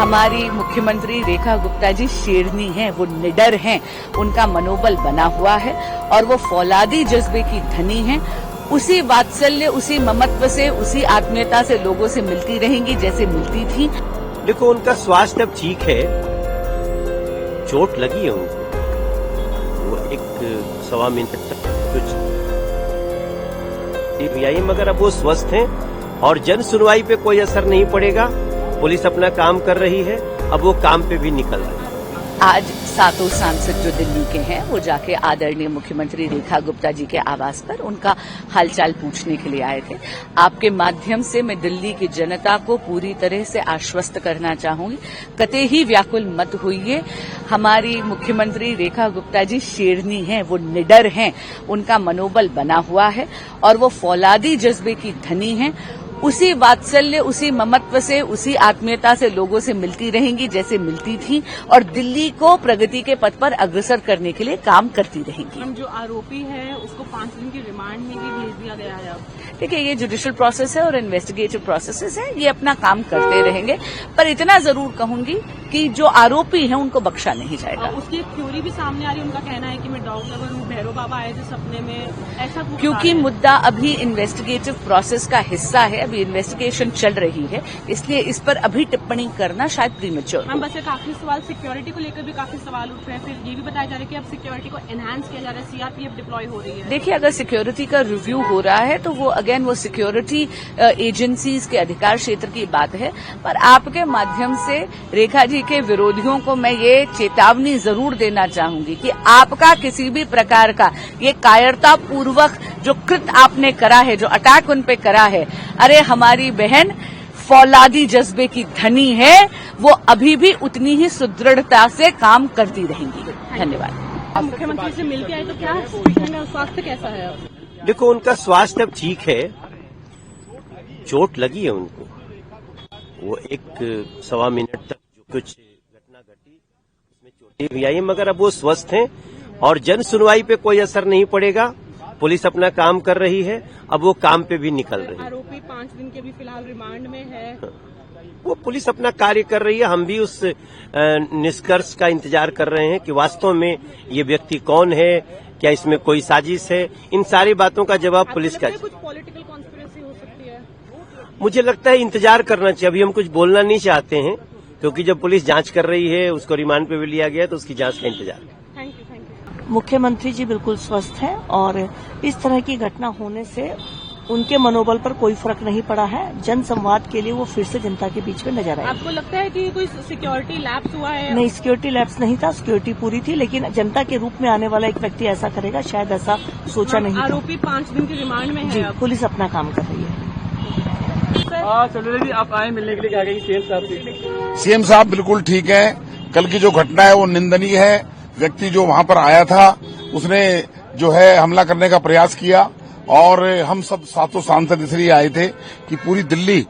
हमारी मुख्यमंत्री रेखा गुप्ता जी शेरनी हैं, वो निडर हैं, उनका मनोबल बना हुआ है और वो फौलादी जज्बे की धनी हैं। उसी वात्सल्य, उसी ममत्व से, उसी आत्मीयता से लोगों से मिलती रहेंगी जैसे मिलती थी। देखो, उनका स्वास्थ्य अब ठीक है, चोट लगी है उनको, वो एक सवा मिनट तक कुछ आई, मगर अब वो स्वस्थ हैं और जन सुनवाई पे कोई असर नहीं पड़ेगा। पुलिस अपना काम कर रही है, अब वो काम पे भी निकल रही है। आज सातों सांसद जो दिल्ली के हैं वो जाके आदरणीय मुख्यमंत्री रेखा गुप्ता जी के आवास पर उनका हालचाल पूछने के लिए आए थे। आपके माध्यम से मैं दिल्ली की जनता को पूरी तरह से आश्वस्त करना चाहूंगी, कतई ही व्याकुल मत होइए। हमारी मुख्यमंत्री रेखा गुप्ता जी शेरनी हैं, वो निडर हैं, उनका मनोबल बना हुआ है और वो फौलादी जज्बे की धनी हैं। उसी वात्सल्य, उसी ममत्व से, उसी आत्मीयता से लोगों से मिलती रहेंगी जैसे मिलती थी और दिल्ली को प्रगति के पथ पर अग्रसर करने के लिए काम करती रहेंगी। हम जो आरोपी है उसको 5 दिन की रिमांड में भी भेज दिया गया है। देखिए, ये जुडिशियल प्रोसेस है और इन्वेस्टिगेटिव प्रोसेसेस है, ये अपना काम करते रहेंगे। पर इतना जरूर कहूंगी कि जो आरोपी हैं उनको बख्शा नहीं जाएगा। उसकी एक थ्योरी भी सामने आ रही है, उनका कहना है कि मैं डॉग लवर हूँ, भैरव बाबा आए थे सपने में, ऐसा क्योंकि मुद्दा अभी इन्वेस्टिगेटिव प्रोसेस का हिस्सा है, अभी इन्वेस्टिगेशन चल रही है, इसलिए इस पर अभी टिप्पणी करना शायद प्रीमेच्योर। मैम, बस एक आखिरी सवाल, सिक्योरिटी को लेकर भी काफी सवाल उठ रहे हैं, फिर ये भी बताया जा रहा है कि अब सिक्योरिटी को एनहांस किया जा रहा है, सीआरपीएफ डिप्लॉय हो रही है। देखिए, अगर सिक्योरिटी का रिव्यू हो रहा है तो वो अगेन वो सिक्योरिटी एजेंसीज के अधिकार क्षेत्र की बात है। पर आपके माध्यम से रेखा जी के विरोधियों को मैं ये चेतावनी जरूर देना चाहूंगी कि आपका किसी भी प्रकार का ये कायरतापूर्वक जो कृत्य आपने करा है, जो अटैक उन पे करा है, अरे हमारी बहन फौलादी जज्बे की धनी है, वो अभी भी उतनी ही सुदृढ़ता से काम करती रहेंगी। धन्यवाद। मुख्यमंत्री से मिलकर आए तो क्या स्वास्थ्य कैसा है? देखो, उनका स्वास्थ्य अब ठीक है, चोट लगी है उनको, वो एक सवा मिनट तक जो कुछ घटना घटी उसमें चोटें भी आई, मगर अब वो स्वस्थ हैं और जन सुनवाई पे कोई असर नहीं पड़ेगा। पुलिस अपना काम कर रही है, अब वो काम पे भी निकल रही है। आरोपी 5 दिन के भी फिलहाल रिमांड में है। वो पुलिस अपना कार्य कर रही है, हम भी उस निष्कर्ष का इंतजार कर रहे हैं कि वास्तव में ये व्यक्ति कौन है, क्या इसमें कोई साजिश है। इन सारी बातों का जवाब पुलिस का। कुछ पॉलिटिकल कॉन्स्पिरेसी हो सकती है? मुझे लगता है इंतजार करना चाहिए, अभी हम कुछ बोलना नहीं चाहते हैं, क्योंकि जब पुलिस जांच कर रही है, उसको रिमांड पे भी लिया गया है, तो उसकी जांच का इंतजार है। Thank you. मुख्यमंत्री जी बिल्कुल स्वस्थ हैं और इस तरह की घटना होने से उनके मनोबल पर कोई फर्क नहीं पड़ा है। जन संवाद के लिए वो फिर से जनता के बीच में नजर आए। आपको लगता है कि कोई सिक्योरिटी लैप्स हुआ है? नहीं, सिक्योरिटी लैप्स नहीं था, सिक्योरिटी पूरी थी, लेकिन जनता के रूप में आने वाला एक व्यक्ति ऐसा करेगा, शायद ऐसा सोचा नहीं। आरोपी 5 दिन की रिमांड में है। जी, पुलिस अपना काम कर रही है। चलो जी, आप आए मिलने के लिए, क्या कहेंगे सीएम साहब से? सीएम साहब बिल्कुल ठीक है। कल की जो घटना है वो निंदनीय है। व्यक्ति जो वहां पर आया था उसने जो है हमला करने का प्रयास किया और हम सब सातों सांसद इसलिए आए थे कि पूरी दिल्ली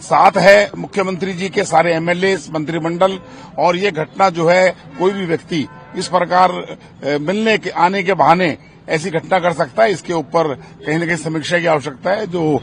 साथ है, मुख्यमंत्री जी के सारे एमएलए, मंत्रिमंडल, और ये घटना जो है कोई भी व्यक्ति इस प्रकार मिलने के आने के बहाने ऐसी घटना कर सकता है, इसके ऊपर कहीं न कहीं समीक्षा की आवश्यकता है, जो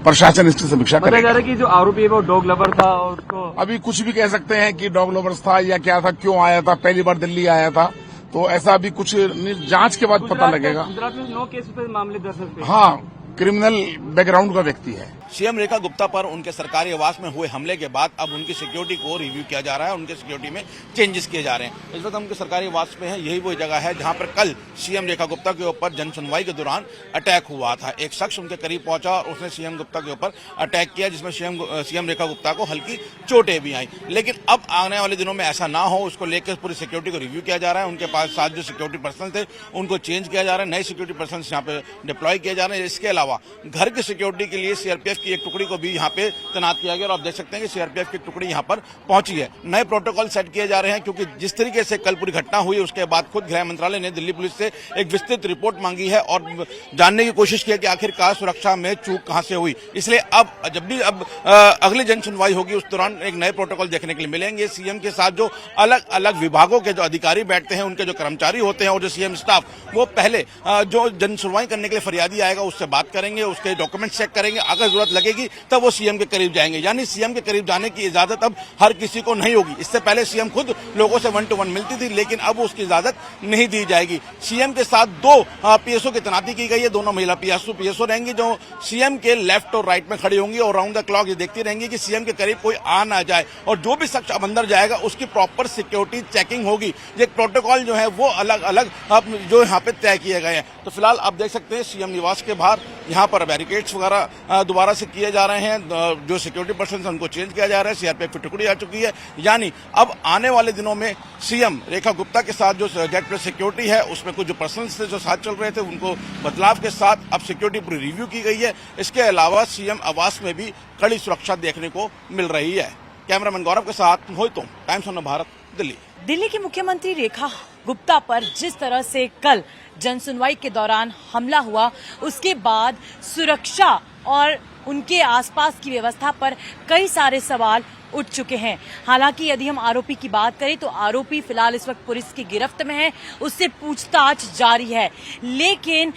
प्रशासन इसकी समीक्षा करेगा। बताया जा रहा है कि जो आरोपी है वो डॉग लवर था और उसको अभी कुछ भी कह सकते हैं कि डॉग लवर्स था या क्या था, क्यों आया था, पहली बार दिल्ली आया था, तो ऐसा अभी कुछ जांच के बाद पता लगेगा। गुजरात में 9 केस पे मामले दर्ज हैं। हाँ, क्रिमिनल बैकग्राउंड का व्यक्ति है। सीएम रेखा गुप्ता पर उनके सरकारी आवास में हुए हमले के बाद अब उनकी सिक्योरिटी को रिव्यू किया जा रहा है, उनके सिक्योरिटी में चेंजेस किए जा रहे हैं। इस वक्त हम उनके सरकारी आवास में हैं, यही वो जगह है जहां पर कल सीएम रेखा गुप्ता के ऊपर जन सुनवाई के दौरान अटैक हुआ था। एक शख्स उनके करीब पहुंचा और उसने सीएम गुप्ता के ऊपर अटैक किया, जिसमें सीएम रेखा गुप्ता को हल्की चोटें भी आई। लेकिन अब आने वाले दिनों में ऐसा ना हो, उसको लेकर पूरी सिक्योरिटी को रिव्यू किया जा रहा है। उनके पास साथ जो सिक्योरिटी पर्सन थे उनको चेंज किया जा रहा है, नए सिक्योरिटी पर्सन यहाँ पे डिप्लॉय किए जा रहे हैं। इसके अलावा घर की सिक्योरिटी के लिए सीआरपीएफ की एक टुकड़ी को भी यहाँ पे तैनात किया गया और आप देख सकते हैं कि सीआरपीएफ की टुकड़ी यहाँ पर पहुंची है। नए प्रोटोकॉल सेट किए जा रहे हैं, क्योंकि जिस तरीके से कल पूरी घटना हुई उसके बाद खुद गृह मंत्रालय ने दिल्ली पुलिस से एक विस्तृत रिपोर्ट मांगी है और जानने की कोशिश की है कि आखिरकार सुरक्षा में चूक कहां से हुई। इसलिए अब जब भी अगली जन सुनवाई होगी उस दौरान एक नए प्रोटोकॉल देखने के लिए मिलेंगे। सीएम के साथ जो अलग अलग विभागों के जो अधिकारी बैठते हैं, उनके जो कर्मचारी होते हैं और जो सीएम स्टाफ, वो पहले जो जन सुनवाई करने के लिए फरियादी आएगा उससे बात बात करेंगे, उसके डॉक्यूमेंट चेक करेंगे, अगर जरूरत लगेगी तब वो सीएम के करीब जाएंगे। यानी सीएम के करीब जाने की इजाजत अब हर किसी को नहीं होगी। इससे पहले सीएम खुद लोगों से 1 to 1 मिलती थी, लेकिन अब उसकी इजाजत नहीं दी जाएगी। सीएम के साथ 2 पीएसओ की तैनाती की गई है, दोनों महिला पीएसओ रहेंगी जो सीएम के लेफ्ट और राइट में खड़ी होंगी और राउंड द क्लॉक ये देखती रहेंगी कि सीएम के करीब कोई आ ना जाए, और जो भी शख्स अब अंदर जाएगा उसकी प्रॉपर सिक्योरिटी चेकिंग होगी। ये प्रोटोकॉल जो है वो अलग अलग अब जो यहाँ पे तय किए गए हैं। तो फिलहाल आप देख सकते हैं सीएम निवास के बाहर यहाँ पर बैरिकेड्स वगैरह दोबारा से किए जा रहे हैं। जो सिक्योरिटी पर्सन है उनको चेंज किया जा रहा है, सीआरपीएफ की टुकड़ी आ चुकी है। यानी अब आने वाले दिनों में सीएम रेखा गुप्ता के साथ जो जेड प्लस सिक्योरिटी है उसमें कुछ जो पर्सन थे जो साथ चल रहे थे उनको बदलाव के साथ अब सिक्योरिटी पूरी रिव्यू की गई है। इसके अलावा सीएम आवास में भी कड़ी सुरक्षा देखने को मिल रही है। कैमरामैन गौरव के साथ मोहित, टाइम्स ऑफ भारत, दिल्ली। दिल्ली की मुख्यमंत्री रेखा गुप्ता पर जिस तरह से कल जनसुनवाई के दौरान हमला हुआ, उसके बाद सुरक्षा और उनके आसपास की व्यवस्था पर कई सारे सवाल उठ चुके हैं। हालांकि यदि हम आरोपी की बात करें तो आरोपी फिलहाल इस वक्त पुलिस की गिरफ्त में है, उससे पूछताछ जारी है। लेकिन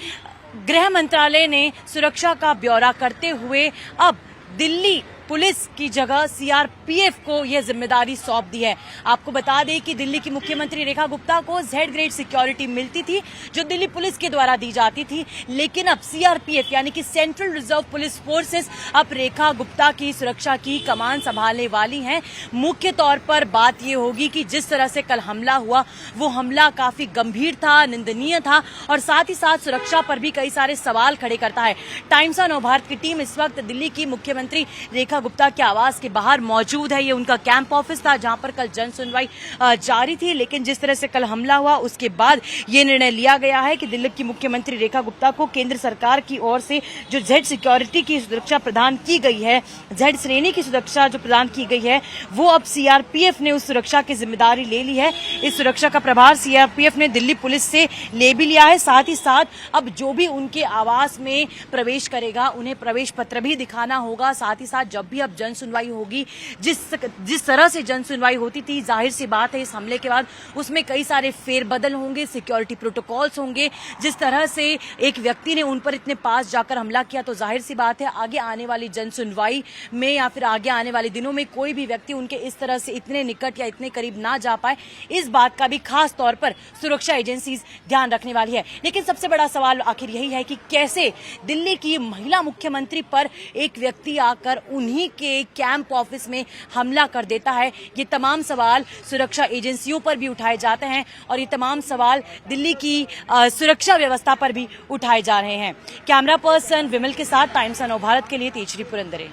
गृह मंत्रालय ने सुरक्षा का ब्यौरा करते हुए अब दिल्ली पुलिस की जगह सीआरपीएफ को यह जिम्मेदारी सौंप दी है। आपको बता दें कि दिल्ली की मुख्यमंत्री रेखा गुप्ता को जेड ग्रेड सिक्योरिटी मिलती थी जो दिल्ली पुलिस के द्वारा दी जाती थी, लेकिन अब सीआरपीएफ यानी कि सेंट्रल रिजर्व पुलिस फोर्सेस अब रेखा गुप्ता की सुरक्षा की कमान संभालने वाली हैं। मुख्य तौर पर बात यह होगी कि जिस तरह से कल हमला हुआ वो हमला काफी गंभीर था, निंदनीय था और साथ ही साथ सुरक्षा पर भी कई सारे सवाल खड़े करता है। टाइम्स ऑफ भारत की टीम इस वक्त दिल्ली की मुख्यमंत्री रेखा गुप्ता के आवास के बाहर मौजूद है। ये उनका कैंप ऑफिस था जहां पर कल जन सुनवाई जारी थी, लेकिन जिस तरह से कल हमला हुआ उसके बाद ये निर्णय लिया गया है कि दिल्ली की मुख्यमंत्री रेखा गुप्ता को केंद्र सरकार की ओर से जो जेड सिक्योरिटी की सुरक्षा प्रदान की गई है, जेड श्रेणी की सुरक्षा जो प्रदान की गई है, वो अब सीआरपीएफ ने उस सुरक्षा की जिम्मेदारी ले ली है। इस सुरक्षा का प्रभार सीआरपीएफ ने दिल्ली पुलिस से ले भी लिया है। साथ ही साथ अब जो भी उनके आवास में प्रवेश करेगा उन्हें प्रवेश पत्र भी दिखाना होगा। साथ ही साथ जब भी अब जन सुनवाई होगी, जिस तरह से जन सुनवाई होती थी, जाहिर सी बात है इस हमले के बाद उसमें कई सारे फेरबदल होंगे, सिक्योरिटी प्रोटोकॉल्स होंगे। जिस तरह से एक व्यक्ति ने उन पर इतने पास जाकर हमला किया तो जाहिर सी बात है आगे आने वाली जन सुनवाई में या फिर आगे आने वाले दिनों में कोई भी व्यक्ति उनके इस तरह से इतने निकट या इतने करीब ना जा पाए, इस बात का भी खास तौर पर सुरक्षा एजेंसीज ध्यान रखने वाली है। लेकिन सबसे बड़ा सवाल आखिर यही है कि कैसे दिल्ली की महिला मुख्यमंत्री पर एक व्यक्ति आकर उन्हीं के कैंप ऑफिस में हमला कर देता है। ये तमाम सवाल सुरक्षा एजेंसियों पर भी उठाए जाते हैं और ये तमाम सवाल दिल्ली की सुरक्षा व्यवस्था पर भी उठाए जा रहे हैं। कैमरा पर्सन विमल के साथ टाइम्स ऑफ भारत के लिए तेजरी पुरंदरे।